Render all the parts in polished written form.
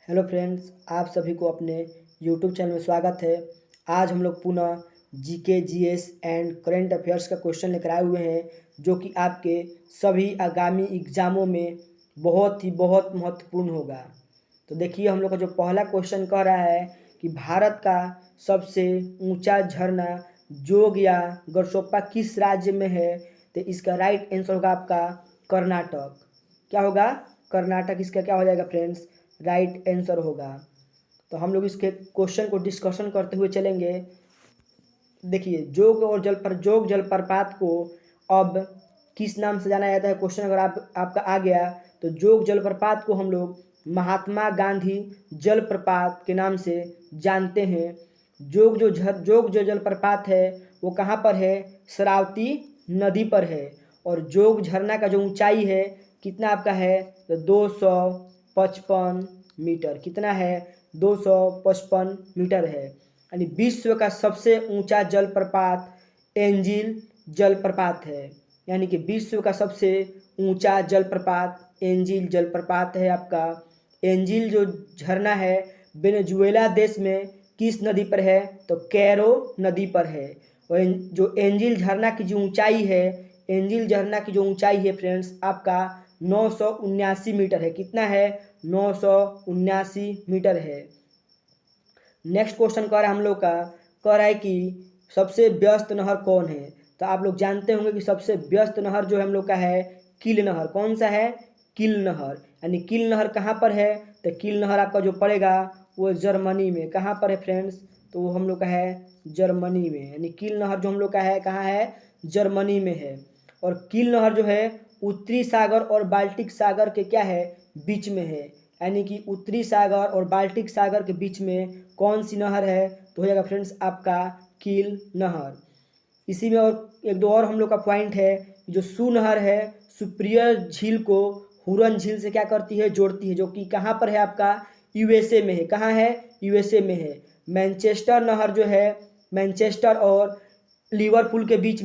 Hello friends, आप सभी को अपने यूट्यूब चैनल में स्वागत है। आज हम लोग पुनः GK, GS and current affairs का क्वेश्चन लेकर आए हुए हैं, जो कि आपके सभी आगामी एग्जामों में बहुत महत्वपूर्ण होगा। तो देखिए, हम लोग का जो पहला क्वेश्चन कह रहा है कि भारत का सबसे ऊंचा झरना जोग या गरसोप्पा किस राज्य में है। तो इसका राइट आंसर होगा आपका कर्नाटक। क्या होगा? कर्नाटक इसका क्या हो जाएगा फ्रेंड्स? राइट आंसर होगा। तो हम लोग इसके क्वेश्चन को डिस्कशन करते हुए चलेंगे। देखिए, जोग जलप्रपात को अब किस नाम से जाना जाता है? क्वेश्चन अगर आपका आ गया तो जोग जलप्रपात को हम लोग महात्मा गांधी जलप्रपात के नाम से जानते हैं। जोग जो जलप्रपात है वो कहाँ पर है? शरावती नदी पर है। और जोग झरना का जो ऊंचाई है कितना आपका है? तो 255 मीटर। कितना है? 255 मीटर है। यानी विश्व का सबसे ऊंचा जलप्रपात एंजिल जलप्रपात है। यानी कि विश्व का सबसे ऊंचा जलप्रपात एंजिल जलप्रपात है आपका। एंजिल जो झरना है वेनेजुएला देश में किस नदी पर है? तो कैरो नदी पर है। और जो एंजिल झरना की जो ऊंचाई है, एंजिल झरना की जो ऊंचाई है फ्रेंड्स आपका 979 मीटर है। कितना है? 979 मीटर है। नेक्स्ट क्वेश्चन कह रहा है हम लोग का, कह रहा है कि सबसे व्यस्त नहर कौन है? तो आप लोग जानते होंगे कि सबसे व्यस्त नहर जो है हम लोग का है किल नहर। कौन सा है? किल नहर। यानी किल नहर कहाँ पर है? तो किल नहर आपका जो पड़ेगा वो जर्मनी में। कहाँ पर है फ्रेंड्स? तो वो हम लोग का है जर्मनी में। यानी किल नहर जो हम लोग का है कहाँ है? जर्मनी में है। और किल नहर जो है उत्तरी सागर और बाल्टिक सागर के क्या है? बीच में है। यानी कि उत्तरी सागर और बाल्टिक सागर के बीच में कौन सी नहर है? तो हो जाएगा फ्रेंड्स आपका किल नहर। इसी में और एक दो और हम लोग का पॉइंट है, जो सू नहर है सुप्रियर झील को हुरन झील से क्या करती है? जोड़ती है, जो कि कहाँ पर है आपका? यूएसए में है। कहाँ है? यूएसए में है। मैनचेस्टर नहर जो है मैनचेस्टर और लिवरपूल के बीच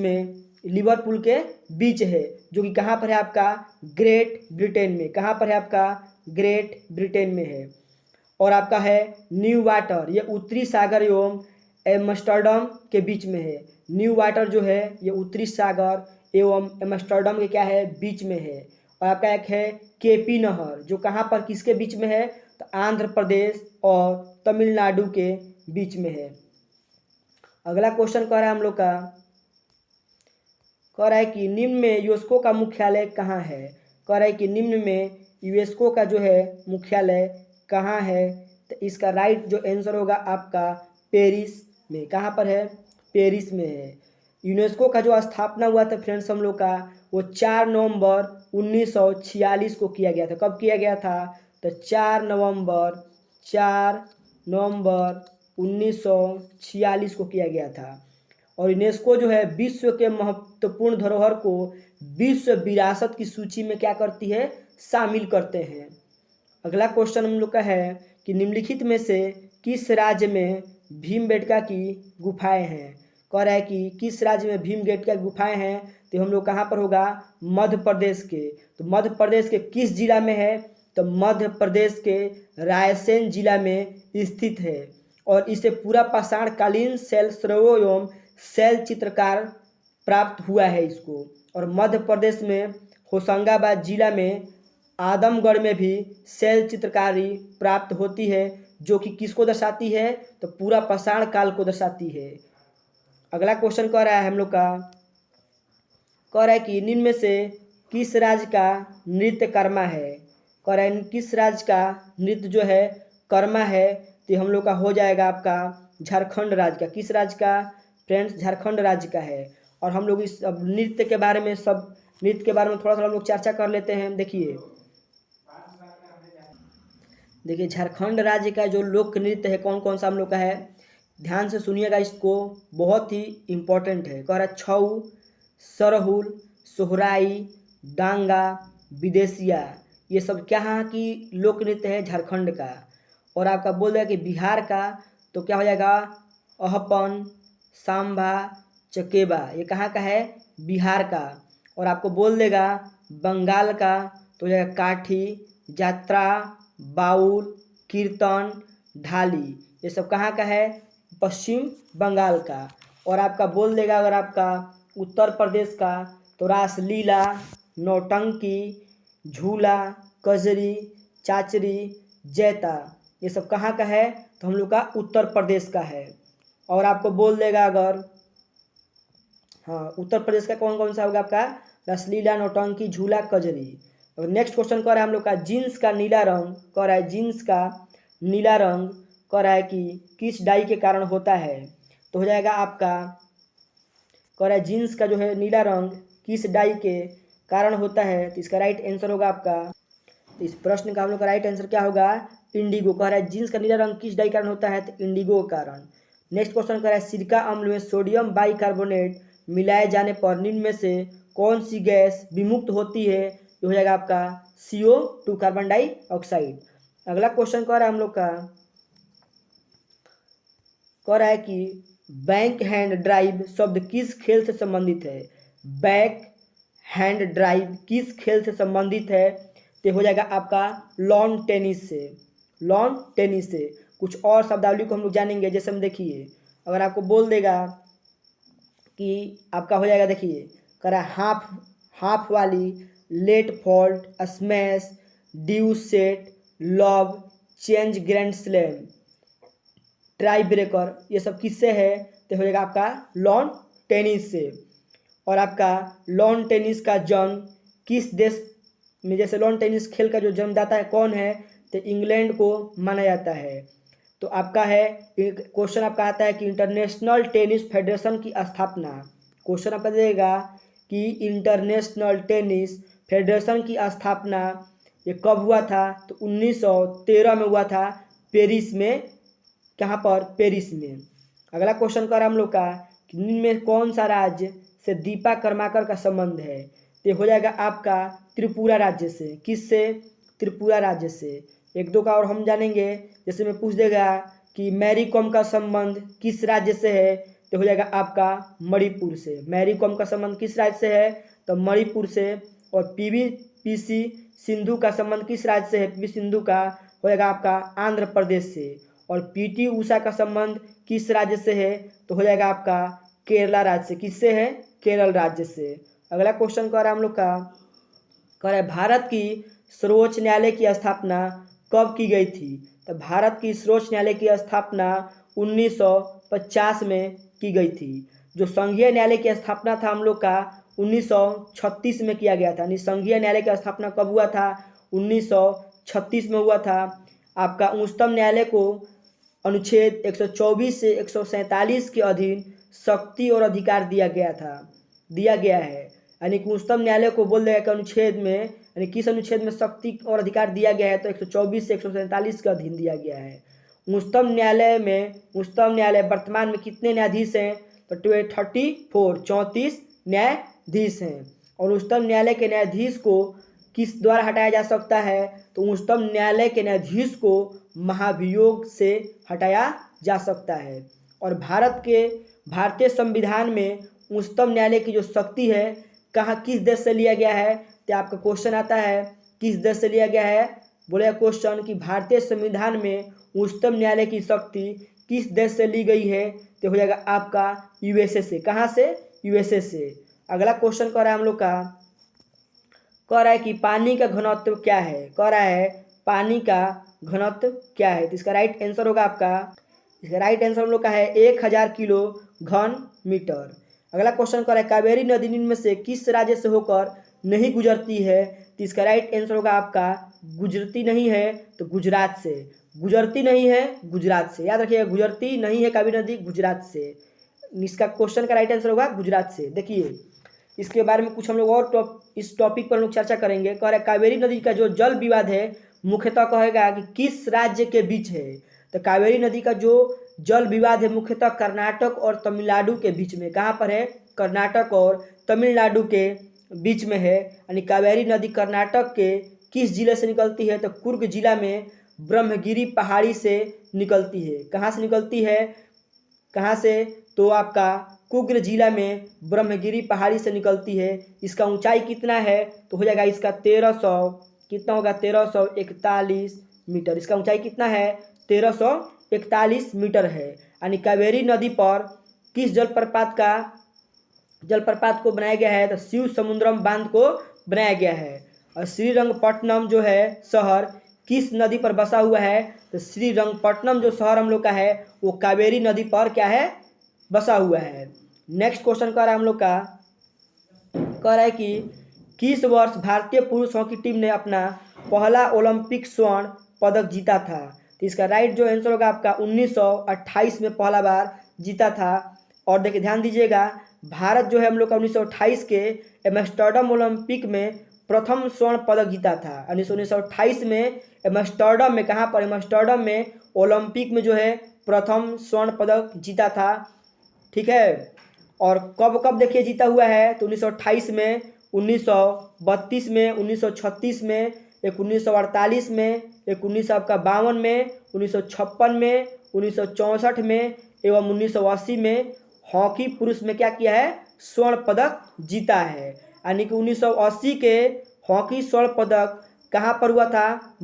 है, जो कि कहाँ पर है आपका? ग्रेट ब्रिटेन में। कहाँ पर है आपका? ग्रेट ब्रिटेन में है। और आपका है न्यू वाटर, ये उत्तरी सागर एवं एम्स्टर्डम के बीच में है। न्यू वाटर जो है ये उत्तरी सागर एवं एम्स्टर्डम के क्या है? बीच में है। और आपका एक है केपी नहर, जो कहाँ पर किसके बीच में है? तो आंध्र प्रदेश और तमिलनाडु के बीच में है। अगला क्वेश्चन कह रहा है हम लोग का, कह रहा है कि निम्न में यूनेस्को का मुख्यालय कहाँ है? कह रहा है कि निम्न में यूनेस्को का जो है मुख्यालय कहाँ है? तो इसका राइट जो आंसर होगा आपका पेरिस में। कहाँ पर है? पेरिस में है। यूनेस्को का जो स्थापना हुआ था फ्रेंड्स हम लोग का, वो 4 नवंबर 1946 को किया गया था। कब किया गया था? तो 4 नवंबर 1946 को किया गया था। और यूनेस्को जो है विश्व के महत्वपूर्ण धरोहर को विश्व विरासत की सूची में क्या करती है? शामिल करते हैं। अगला क्वेश्चन हम लोग का है कि निम्नलिखित में से किस राज्य में भीमबेटका की गुफाएं हैं? कह रहा है कि किस राज्य में भीमबेटका की गुफाएं हैं? तो हम लोग कहाँ पर होगा? मध्य प्रदेश के। तो मध्य प्रदेश के किस जिला में है? तो मध्य प्रदेश के रायसेन जिला में स्थित है। और इसे पूरा पाषाणकालीन शैल स्रोत एवं शैल चित्रकार प्राप्त हुआ है इसको। और मध्य प्रदेश में होशंगाबाद जिला में आदमगढ़ में भी शैल चित्रकारी प्राप्त होती है, जो कि किसको दर्शाती है? तो पूरा पाषाण काल को दर्शाती है। अगला क्वेश्चन कह रहा है हम लोग का, कह रहा है कि निम्न में से किस राज्य का नृत्य कर्मा है? कह रहा है किस राज्य का नृत्य जो है कर्मा है? तो हम लोग का हो जाएगा आपका झारखंड राज्य का। किस राज्य का फ्रेंड्स? झारखंड राज्य का है। और हम लोग इस अब नृत्य के बारे में थोड़ा थोड़ा हम लोग चर्चा कर लेते हैं। देखिए झारखंड राज्य का जो लोक नृत्य है कौन कौन सा हम लोग का है, ध्यान से सुनिएगा, इसको बहुत ही इम्पोर्टेंट है। कह रहा है छऊ, सरहुल, सोहराई, डांगा, विदेशिया, ये सब क्या की लोक नृत्य है? झारखंड का। और आपका बोल रहा है कि बिहार का, तो क्या हो जाएगा? अहपन, सांभा, चकेबा, ये कहाँ का है? बिहार का। और आपको बोल देगा बंगाल का, तो हो जाएगा काठी, जात्रा, बाउल, कीर्तन, ढाली, ये सब कहाँ का है? पश्चिम बंगाल का। और आपका बोल देगा अगर आपका उत्तर प्रदेश का तो रासलीला, नौटंकी, झूला, कजरी, चाचरी, जैता, ये सब कहाँ का है? तो हम लोग का उत्तर प्रदेश का है। और आपको बोल देगा अगर उत्तर प्रदेश का कौन कौन सा होगा आपका? रासलीला, नौटंकी, झूला, कजरी। और नेक्स्ट क्वेश्चन कह रहा है हम लोग का जीन्स का नीला रंग, कह रहा है जीन्स का नीला रंग कह रहा है कि किस डाई के कारण होता है? तो हो जाएगा आपका, कह रहा है जीन्स का जो है नीला रंग किस डाई के कारण होता है? तो इसका राइट आंसर होगा आपका, तो इस प्रश्न का हम लोग का राइट आंसर क्या होगा? इंडिगो। कह रहा है जीन्स का नीला रंग किस डाई के कारण होता है? तो इंडिगो के कारण। नेक्स्ट क्वेश्चन कह रहा है सिरका अम्ल में सोडियम बाइकार्बोनेट मिलाए जाने पर निम्न में से कौन सी गैस विमुक्त होती है? ये हो जाएगा आपका CO2, कार्बन डाइऑक्साइड। अगला क्वेश्चन कह रहा है हम लोग का, कह रहा है कि बैक हैंड ड्राइव शब्द किस खेल से संबंधित है? बैक हैंड ड्राइव किस खेल से संबंधित है? तो हो जाएगा आपका लॉन टेनिस से। लॉन टेनिस से। कुछ और शब्दावली को हम लोग जानेंगे, जैसे हम देखिए अगर आपको बोल देगा कि आपका हो जाएगा, देखिए कह रहा है हाफ वाली, let fault, smash, deuce set, love, change, grand slam, tie breaker, ये सब किससे है? तो हो जाएगा आपका लॉन टेनिस से। और आपका लॉन टेनिस का जन्म किस देश में, जैसे लॉन टेनिस खेल का जो जन्मदाता है कौन है? तो इंग्लैंड को माना जाता है। तो आपका है क्वेश्चन आपका आता है कि इंटरनेशनल टेनिस फेडरेशन की स्थापना, क्वेश्चन आपका देगा कि इंटरनेशनल टेनिस फेडरेशन की स्थापना ये कब हुआ था? तो 1913 में हुआ था, पेरिस में। कहाँ पर? पेरिस में। अगला क्वेश्चन कर हम लोग का कि निम्न में कौन सा राज्य से दीपा कर्माकर का संबंध है? तो हो जाएगा आपका त्रिपुरा राज्य से। किससे? त्रिपुरा राज्य से। एक दो का और हम जानेंगे, जैसे मैं पूछ देगा कि मैरी कॉम का संबंध किस राज्य से है? तो हो जाएगा आपका मणिपुर से। मैरी कॉम का संबंध किस राज्य से है? तो मणिपुर से। और पीवी सिंधु का संबंध किस राज्य से है? पीवी सिंधु का हो जाएगा आपका आंध्र प्रदेश से। और पीटी उषा का संबंध किस राज्य से है? तो हो जाएगा आपका केरला राज्य से। किससे है? केरल राज्य से। अगला क्वेश्चन कह रहा है हम लोग का, कह रहा है भारत की सर्वोच्च न्यायालय की स्थापना कब की गई थी? तो भारत की सर्वोच्च न्यायालय की स्थापना 1950 में की गई थी। जो संघीय न्यायालय की स्थापना था हम लोग का 1936 में किया गया था। संघीय न्यायालय की स्थापना कब हुआ था? 1936 में हुआ था। आपका उच्चतम न्यायालय को अनुच्छेद 124 से 147 के अधीन शक्ति और अधिकार दिया गया है। यानी कि उच्चतम न्यायालय को बोल देगा कि अनुच्छेद में, यानी किस अनुच्छेद में शक्ति और अधिकार दिया गया है? तो 124 से 147 के अधीन दिया गया है। उच्चतम न्यायालय वर्तमान में कितने न्यायाधीश हैं? तो 34 न्यायाधीश हैं। और उच्चतम न्यायालय के न्यायाधीश को किस द्वारा हटाया जा सकता है? तो उच्चतम न्यायालय के न्यायाधीश को महाभियोग से हटाया जा सकता है। और भारतीय संविधान में उच्चतम न्यायालय की जो शक्ति है कहाँ, किस देश से लिया गया है? तो आपका क्वेश्चन आता है किस देश से लिया गया है? बोले क्वेश्चन कि भारतीय संविधान में उच्चतम न्यायालय की शक्ति किस देश से ली गई है? तो हो जाएगा आपका USA से। कहाँ से? USA से। अगला क्वेश्चन कह रहा है हम लोग का, कह रहा है कि पानी का घनत्व क्या है? कह रहा है पानी का घनत्व क्या है? तो इसका राइट आंसर होगा आपका, इसका राइट आंसर हम लोग का है 1000 किलो घन मीटर। अगला क्वेश्चन कर रहा है कावेरी नदी निम्न में से किस राज्य से होकर नहीं गुजरती है? तो इसका राइट आंसर होगा आपका गुजरती नहीं है तो गुजरात से। गुजरती नहीं है गुजरात से, याद रखिएगा, गुजरती नहीं है कावेरी नदी गुजरात से। इसका क्वेश्चन का राइट आंसर होगा गुजरात से। देखिए इसके बारे में कुछ हम लोग और इस टॉपिक पर हम लोग चर्चा करेंगे। कह रहा है कावेरी नदी का जो जल विवाद है मुख्यतः कहेगा कि किस राज्य के बीच है? तो कावेरी नदी का जो जल विवाद है मुख्यतः कर्नाटक और तमिलनाडु के बीच में। कहाँ पर है? कर्नाटक और तमिलनाडु के बीच में है। यानी कावेरी नदी कर्नाटक के किस जिले से निकलती है? तो कुर्ग जिला में ब्रह्मगिरी पहाड़ी से निकलती है। कहाँ से निकलती है? कहाँ से? तो आपका कुर्ग जिला में ब्रह्मगिरी पहाड़ी से निकलती है। इसका ऊंचाई कितना है? तो हो जाएगा इसका 1300, कितना होगा? 1341 मीटर। इसका ऊंचाई कितना है? 1341 मीटर है। यानी कावेरी नदी पर किस जलप्रपात को बनाया गया है? तो शिव समुद्रम बांध को बनाया गया है। और श्रीरंगपट्टनम जो है शहर किस नदी पर बसा हुआ है? तो श्रीरंगपट्टनम जो शहर हम लोग का है वो कावेरी नदी पर क्या है? बसा हुआ है। नेक्स्ट क्वेश्चन कह रहा है हम लोग का, कह रहा है कि किस वर्ष भारतीय पुरुष हॉकी टीम ने अपना पहला ओलंपिक स्वर्ण पदक जीता था? तो इसका राइट जो आंसर होगा आपका 1928 में पहला बार जीता था। और देखिए ध्यान दीजिएगा, भारत जो है हम लोग का 1928 के एम्स्टर्डम ओलंपिक में प्रथम स्वर्ण पदक जीता था। 1928 में एम्स्टर्डम में, कहाँ पर? एम्स्टर्डम में ओलंपिक में जो है प्रथम स्वर्ण पदक जीता था। ठीक है। और कब कब देखिए जीता हुआ है? तो 1928 में, 1932 में, 1936 में, एक 1948 में, एक 1952 में, 1956 में, 1964 में एवं 1980 में हॉकी पुरुष में क्या किया है? स्वर्ण पदक जीता है। यानी कि 1980 के हॉकी स्वर्ण पदक कहाँ पर हुआ था?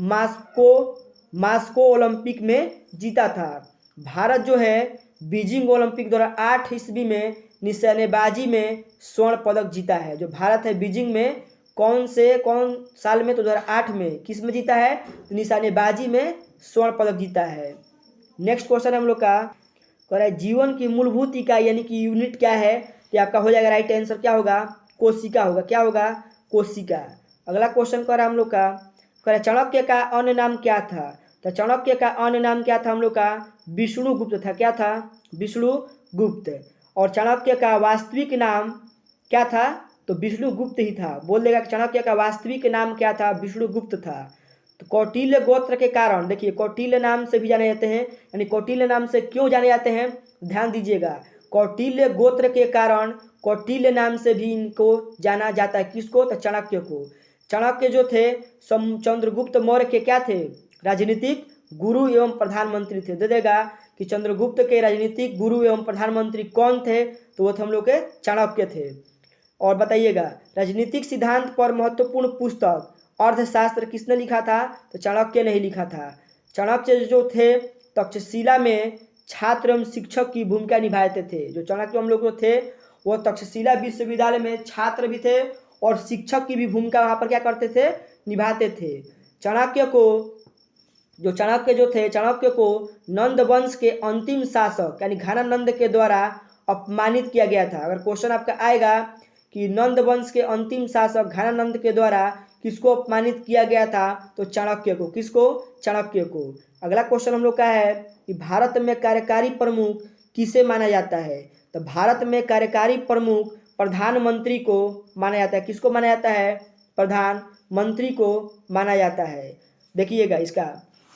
मास्को ओलंपिक में जीता था। भारत जो है बीजिंग ओलंपिक 2008 ईस्वी में निशानेबाजी में स्वर्ण पदक जीता है। जो भारत है बीजिंग में कौन साल में? तो 2008 में। किस में जीता है? तो निशानेबाजी में स्वर्ण पदक जीता है। नेक्स्ट क्वेश्चन हम लोग का कह रहा है जीवन की मूलभूत इकाई यानी कि यूनिट क्या है? ये आपका हो जाएगा राइट आंसर क्या होगा? कोशिका होगा। क्या होगा? कोशिका। अगला क्वेश्चन कह रहा है हम लोग का, कह रहा है चाणक्य का अन्य नाम क्या था? तो चाणक्य का अन्य नाम क्या था हम लोग का? विष्णुगुप्त था। क्या था? विष्णुगुप्त। और चाणक्य का वास्तविक नाम क्या था? तो विष्णुगुप्त ही था। बोल देगा कि चाणक्य का वास्तविक नाम क्या था? विष्णुगुप्त था। तो कौटिल्य गोत्र के कारण, देखिए कौटिल्य नाम से भी जाने जाते हैं। यानी कौटिल्य नाम से क्यों जाने जाते हैं? ध्यान दीजिएगा, कौटिल्य गोत्र के कारण कौटिल्य नाम से भी इनको जाना जाता है। किसको? तो चाणक्य को। चाणक्य जो थे चंद्रगुप्त मौर्य के क्या थे? राजनीतिक गुरु एवं प्रधानमंत्री थे। दे देगा कि चंद्रगुप्त के राजनीतिक गुरु एवं प्रधानमंत्री कौन थे? तो वो थे हम लोग के चाणक्य थे। और बताइएगा राजनीतिक सिद्धांत पर महत्वपूर्ण पुस्तक अर्थशास्त्र किसने लिखा था? तो चाणक्य ने ही लिखा था। चाणक्य जो थे तक्षशिला में छात्र एवं शिक्षक की भूमिका निभाते थे। जो चाणक्य हम लोग जो थे वो तक्षशिला विश्वविद्यालय में छात्र भी थे और शिक्षक की भी भूमिका वहाँ पर क्या करते थे? निभाते थे। चाणक्य को नंद वंश के अंतिम शासक यानी घनानंद के द्वारा अपमानित किया गया था। अगर क्वेश्चन आपका आएगा कि नंद वंश के अंतिम शासक घनानंद के द्वारा किसको अपमानित किया गया था? तो चाणक्य को। किसको? चाणक्य को। अगला क्वेश्चन हम लोग का है कि भारत में कार्यकारी प्रमुख किसे माना जाता है? तो भारत में कार्यकारी प्रमुख प्रधानमंत्री को माना जाता है। किसको माना जाता है? प्रधानमंत्री को माना जाता है। देखिएगा इसका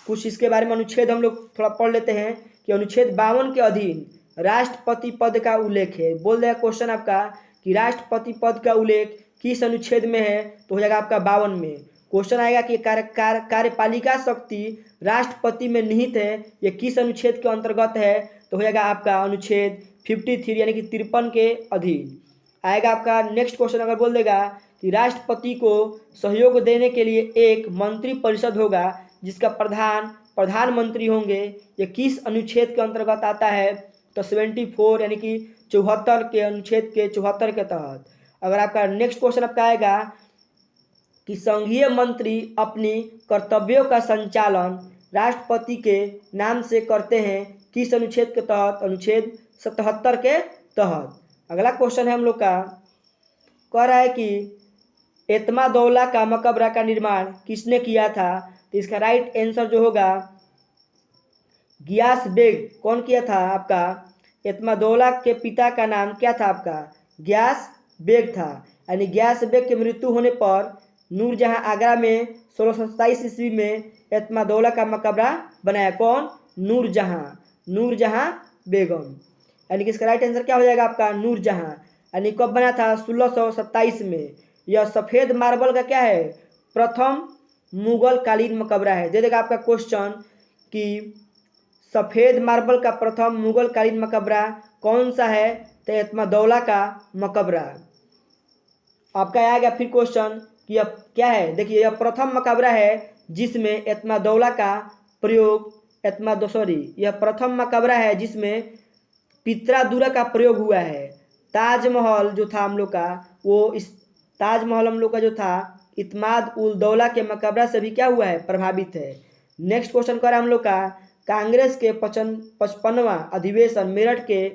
कुछ इसके बारे में अनुच्छेद हम लोग थोड़ा पढ़ लेते हैं कि अनुच्छेद 52 के अधीन राष्ट्रपति पद का उल्लेख है। बोल देगा क्वेश्चन आपका कि राष्ट्रपति पद का उल्लेख किस अनुच्छेद में है? तो हो जाएगा आपका 52 में। क्वेश्चन आएगा कि कार्यपालिका शक्ति राष्ट्रपति में निहित है, ये किस अनुच्छेद के अंतर्गत है? तो हो जाएगा आपका अनुच्छेद 53 यानी कि 53 के अधीन आएगा आपका। नेक्स्ट क्वेश्चन अगर बोल देगा कि राष्ट्रपति को सहयोग देने के लिए एक मंत्री परिषद होगा जिसका प्रधानमंत्री होंगे, ये किस अनुच्छेद के अंतर्गत आता है? तो 74 यानी कि 74 के अनुच्छेद के 74 के तहत। अगर आपका नेक्स्ट क्वेश्चन आपका आएगा कि संघीय मंत्री अपनी कर्तव्यों का संचालन राष्ट्रपति के नाम से करते हैं, किस अनुच्छेद के तहत? अनुच्छेद 77 के तहत। अगला क्वेश्चन है हम लोग का, कह रहा है कि एतमादौला का मकबरा का निर्माण किसने किया था? तो इसका राइट आंसर जो होगा गियास बेग। कौन किया था? आपका एतमादौला के पिता का नाम क्या था? आपका गियास बेग था। यानी गियास बेग की मृत्यु होने पर नूरजहां आगरा में 1627 ईस्वी में एतमादौला का मकबरा बनाया। कौन? नूरजहां बेगम। यानी कि इसका राइट आंसर क्या हो जाएगा आपका? नूरजहां। यानी कब बना था? 1627 में। यह सफ़ेद मार्बल का क्या है? प्रथम मुगल कालीन मकबरा है। दे देगा आपका क्वेश्चन कि सफ़ेद मार्बल का प्रथम मुगल कालीन मकबरा कौन सा है? तो एतमादौला का मकबरा। आपका आएगा फिर क्वेश्चन कि यह क्या है? देखिए यह प्रथम मकबरा है जिसमें एतमादौला का प्रयोग यह प्रथम मकबरा है जिसमें पित्रादुरा का प्रयोग हुआ है। ताजमहल जो था हम लोग का, वो इस ताजमहल हम लोग का जो था इत्माद उल दौला के मकबरा से भी क्या हुआ है, प्रभावित है। नेक्स्ट क्वेश्चन करें हम लोग का, कांग्रेस के 55वां अधिवेशन मेरठ के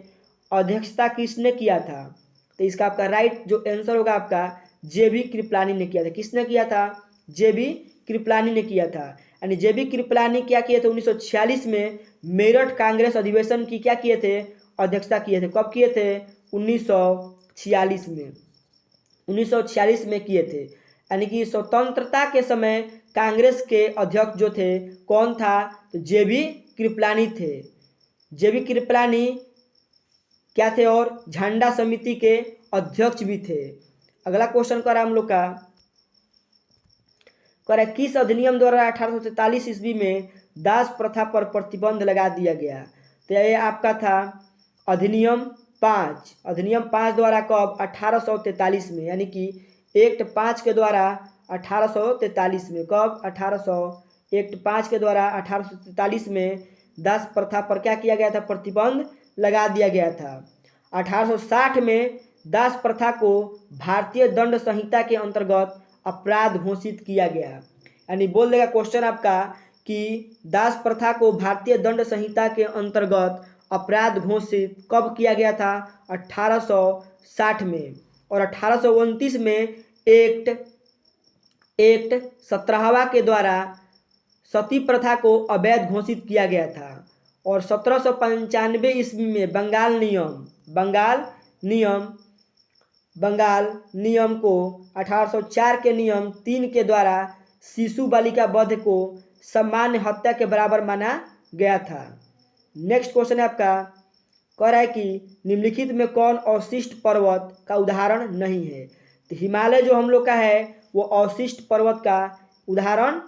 अध्यक्षता किसने किया था? तो इसका आपका राइट जो आंसर होगा आपका JB कृपलानी ने किया था। किसने किया था? JB कृपलानी ने किया था। यानी JB कृपलानी क्या किए थे? 1946 में मेरठ कांग्रेस अधिवेशन की क्या किए थे? अध्यक्षता किए थे। कब किए थे? 1946 में। 1946 में किए थे। यानी कि स्वतंत्रता के समय कांग्रेस के अध्यक्ष जो थे कौन था? तो JB कृपलानी थे। JB कृपलानी क्या थे? और झंडा समिति के अध्यक्ष भी थे। अगला क्वेश्चन करा हम लोग का, करा किस अधिनियम द्वारा 1843 ईस्वी में दास प्रथा पर प्रतिबंध लगा दिया गया? तो ये आपका था अधिनियम 5। अधिनियम 5 द्वारा कब? 1843 में। यानी कि एक्ट 5 के द्वारा 1843 में। कब? एक्ट 5 के द्वारा 1843 में दास प्रथा पर क्या किया गया था? प्रतिबंध लगा दिया गया था। 1860 में दास प्रथा को भारतीय दंड संहिता के अंतर्गत अपराध घोषित किया गया। यानी बोल देगा क्वेश्चन आपका कि दास प्रथा को भारतीय दंड संहिता के अंतर्गत अपराध घोषित कब किया गया था? 1860 में। और 1829 में एक्ट 17वां के द्वारा सती प्रथा को अवैध घोषित किया गया था। और 1795 ईस्वी में बंगाल नियम को 1804 के नियम 3 के द्वारा शिशु बालिका वध को सामान्य हत्या के बराबर माना गया था। नेक्स्ट क्वेश्चन है आपका, कह रहा है कि निम्नलिखित में कौन अवशिष्ट पर्वत का उदाहरण नहीं है? तो हिमालय जो हम लोग का है वो अवशिष्ट पर्वत का उदाहरण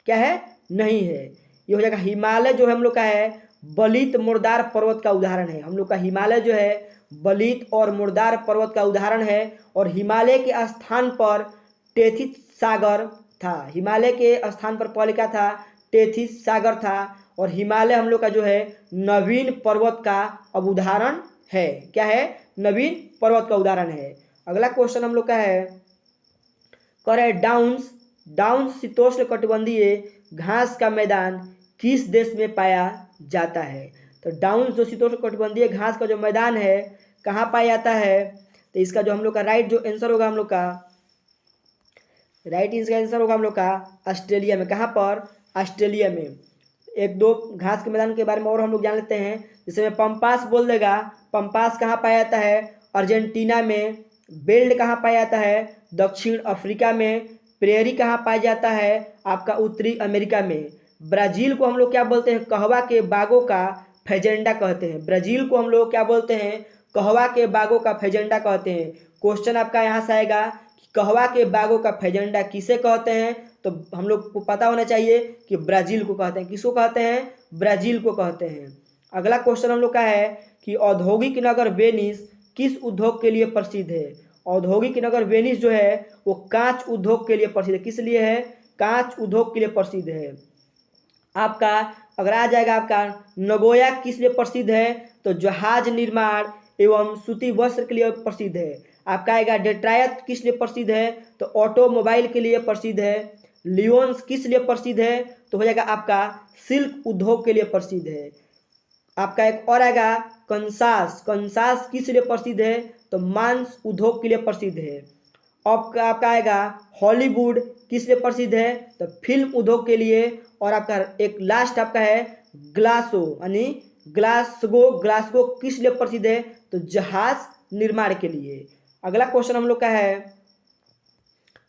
क्या है? नहीं है। ये हो जाएगा हिमालय जो है हम लोग का है बलित मुर्दार पर्वत का उदाहरण है। हम लोग का हिमालय जो है बलित और मुर्दार पर्वत का उदाहरण है। और हिमालय के स्थान पर टेथिस सागर था। हिमालय के स्थान पर पहले क्या था? टेथिस सागर था। और हिमालय हम लोग का जो है नवीन पर्वत का अब उदाहरण है। क्या है? नवीन पर्वत का उदाहरण है। अगला क्वेश्चन हम लोग का है, कह रहे डाउन्स शीतोष्ण कटिबंधीय घास का मैदान किस देश में पाया जाता है? तो डाउन्स जो शीतोष्ण कटिबंधीय घास का जो मैदान है कहाँ पाया जाता है? तो इसका जो हम लोग का राइट जो आंसर होगा हम लोग का ऑस्ट्रेलिया में। कहाँ पर? ऑस्ट्रेलिया में। एक दो घास के मैदान के बारे में और हम लोग जान लेते हैं। जैसे में पंपास बोल देगा, पंपास कहाँ पाया जाता है? अर्जेंटीना में। बेल्ट कहाँ पाया जाता है? दक्षिण अफ्रीका में। प्रेरी कहाँ पाया जाता है? आपका उत्तरी अमेरिका में। ब्राज़ील को हम लोग क्या बोलते हैं? कहवा के बागों का फेजेंडा कहते हैं। ब्राज़ील को हम लोग क्या बोलते हैं? कहवा के बागों का फेजेंडा कहते हैं। क्वेश्चन आपका यहाँ से आएगा कि कहवा के बागों का फेजेंडा किसे कहते हैं? तो हम लोग को पता होना चाहिए कि ब्राज़ील को कहते हैं। किसको कहते हैं? ब्राज़ील को कहते हैं। अगला क्वेश्चन हम लोग का है कि औद्योगिक नगर वेनिस किस उद्योग के लिए प्रसिद्ध है? औद्योगिक नगर वेनिस जो है वो कांच उद्योग के लिए प्रसिद्ध है। किस लिए है? कांच उद्योग के लिए प्रसिद्ध है। आपका अगर आ जाएगा आपका नगोया किस लिए प्रसिद्ध है? तो जहाज निर्माण एवं सूती वस्त्र के लिए प्रसिद्ध है। आपका आएगा डेट्रायट किस लिए प्रसिद्ध है? तो ऑटोमोबाइल के लिए प्रसिद्ध है। लियोन्स किस लिए प्रसिद्ध है? तो हो जाएगा आपका सिल्क उद्योग के लिए प्रसिद्ध है। आपका एक और आएगा कंसास किस लिए प्रसिद्ध है? तो मांस उद्योग के लिए प्रसिद्ध है। आपका आएगा हॉलीवुड किस लिए प्रसिद्ध है? तो फिल्म उद्योग के लिए। और आपका एक लास्ट आपका है ग्लासगो किस लिए प्रसिद्ध है? तो जहाज निर्माण के लिए। अगला क्वेश्चन हम लोग का है,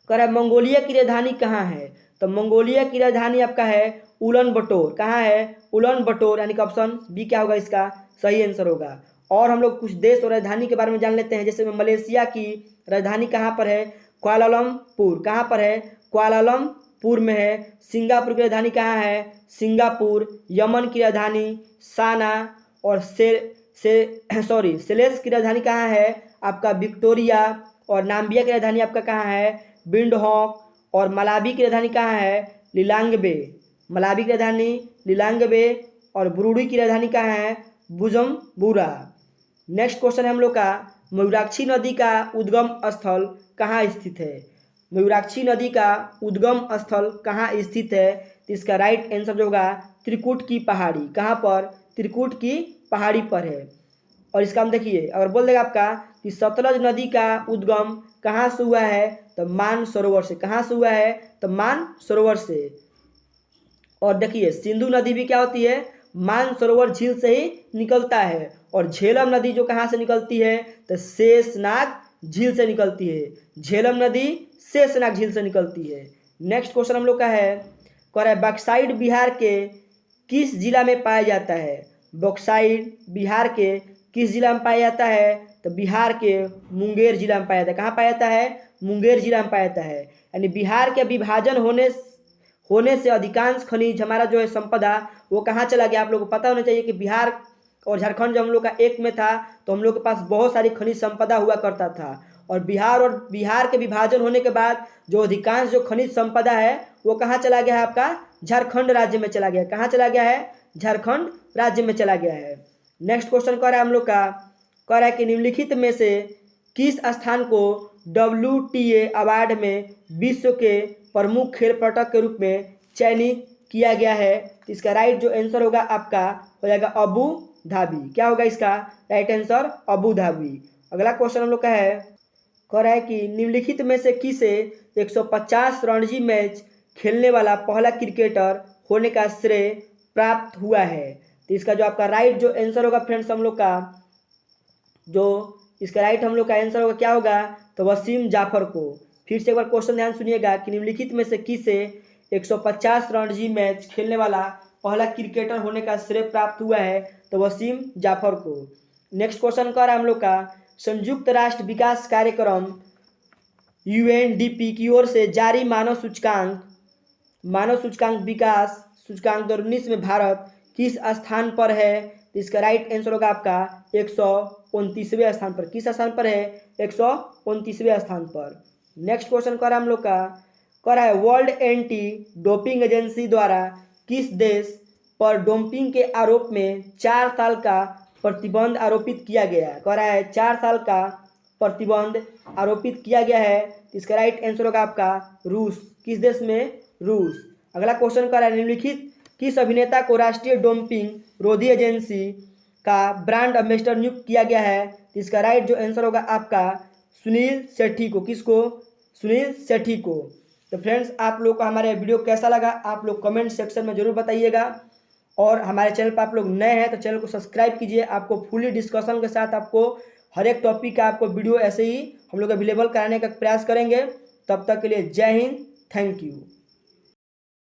कह रहा है मंगोलिया की राजधानी कहाँ है? तो मंगोलिया की राजधानी आपका है उलन बटोर। कहाँ है? उलन बटोर। यानी कि ऑप्शन बी क्या होगा इसका सही आंसर होगा। और हम लोग कुछ देश और राजधानी के बारे में जान लेते हैं। जैसे मलेशिया की राजधानी कहाँ पर है? कुआलालंपुर। कहाँ पर है? कुआलालंपुर में है। सिंगापुर की राजधानी कहाँ है? सिंगापुर। यमन की राजधानी साना। और सेलेस की राजधानी कहाँ है? आपका विक्टोरिया। और नाम्बिया की राजधानी आपका कहाँ है? विंडहॉक। और मलावी की राजधानी कहाँ है? लिलांगबे। मलावी की राजधानी लिलांगबे और बुरुंडी की राजधानी कहाँ है? बुजुम्बुरा। नेक्स्ट क्वेश्चन है हम लोग का, मयूराक्षी नदी का उद्गम स्थल कहाँ स्थित है? मयूराक्षी नदी का उद्गम स्थल कहाँ स्थित है? तो इसका राइट आंसर जो होगा त्रिकुट की पहाड़ी। कहाँ पर? त्रिकुट की पहाड़ी पर है। और इसका हम देखिए, अगर बोल देगा आपका कि सतलज नदी का उद्गम कहाँ से हुआ है? तो मानसरोवर से। कहाँ से हुआ है? तो मानसरोवर से। और देखिए सिंधु नदी भी क्या होती है? मानसरोवर झील से ही निकलता है। और झेलम नदी जो कहाँ से निकलती है? तो शेषनाग झील से निकलती है। झेलम नदी शेषनाग झील से निकलती है। नेक्स्ट क्वेश्चन हम लोग का है, कह रहा है बॉक्साइट बिहार के किस जिला में पाया जाता है? बॉक्साइट बिहार के किस जिला में पाया जाता है? तो बिहार के मुंगेर जिला में पाया जाता है। कहाँ पाया जाता है? मुंगेर जिला में पाया जाता है। यानी बिहार के विभाजन होने से अधिकांश खनिज हमारा जो है संपदा वो कहाँ चला गया? आप लोगों को पता होना चाहिए कि बिहार और झारखंड जब हम लोग का एक में था तो हम लोग के पास बहुत सारी खनिज संपदा हुआ करता था। और बिहार के विभाजन होने के बाद जो अधिकांश जो खनिज संपदा है वो कहाँ चला गया है? आपका झारखंड राज्य में चला गया है। कहाँ चला गया है? झारखंड राज्य में चला गया है। नेक्स्ट क्वेश्चन कह रहा है हम लोग का, कह रहा है कि निम्नलिखित में से किस स्थान को WTA अवार्ड में विश्व के प्रमुख खेल पर्यटक के रूप में चयनित किया गया है? तो इसका राइट जो आंसर होगा आपका हो जाएगा अबू धाबी। क्या होगा इसका राइट आंसर? Abu Dhabi. अगला क्वेश्चन हम लोग का है, कह रहा है कि निम्नलिखित में से किसे 150 रणजी मैच खेलने वाला पहला क्रिकेटर होने का श्रेय प्राप्त हुआ है? तो इसका जो आपका राइट जो आंसर होगा फ्रेंड्स हम लोग का, जो इसका राइट हम लोग का आंसर होगा क्या होगा? तो वसीम जाफर को। फिर से एक बार क्वेश्चन ध्यान सुनिएगा कि निम्नलिखित में से किसे 150 रणजी मैच खेलने वाला पहला क्रिकेटर होने का श्रेय प्राप्त हुआ है? तो वसीम जाफर को। नेक्स्ट क्वेश्चन कर रहा है हम लोग का, संयुक्त राष्ट्र विकास कार्यक्रम UNDP की ओर से जारी मानव सूचकांक विकास सूचकांक 2019 में भारत किस स्थान पर है? तो इसका राइट आंसर होगा आपका 129वें स्थान पर। किस स्थान पर है? 129वें स्थान पर। नेक्स्ट क्वेश्चन कर रहा है हम लोग का, कह रहा है वर्ल्ड एंटी डोपिंग एजेंसी द्वारा किस देश पर डोपिंग के आरोप में 4 साल का प्रतिबंध आरोपित किया गया है? कह रहा है 4 साल का प्रतिबंध आरोपित किया गया है। इसका राइट आंसर होगा आपका रूस। किस देश में? रूस। अगला क्वेश्चन कर रहा है, निम्नलिखित किस अभिनेता को राष्ट्रीय डोपिंग रोधी एजेंसी का ब्रांड एम्बेसडर नियुक्त किया गया है? इसका राइट जो आंसर होगा आपका सुनील शेट्टी को। किसको? सुनील शेट्टी को। तो फ्रेंड्स आप लोग को हमारे वीडियो कैसा लगा आप लोग कमेंट सेक्शन में जरूर बताइएगा। और हमारे चैनल पर आप लोग नए हैं तो चैनल को सब्सक्राइब कीजिए। आपको फुली डिस्कशन के साथ आपको हर एक टॉपिक का आपको वीडियो ऐसे ही हम लोग अवेलेबल कराने का प्रयास करेंगे। तब तक के लिए जय हिंद, थैंक यू।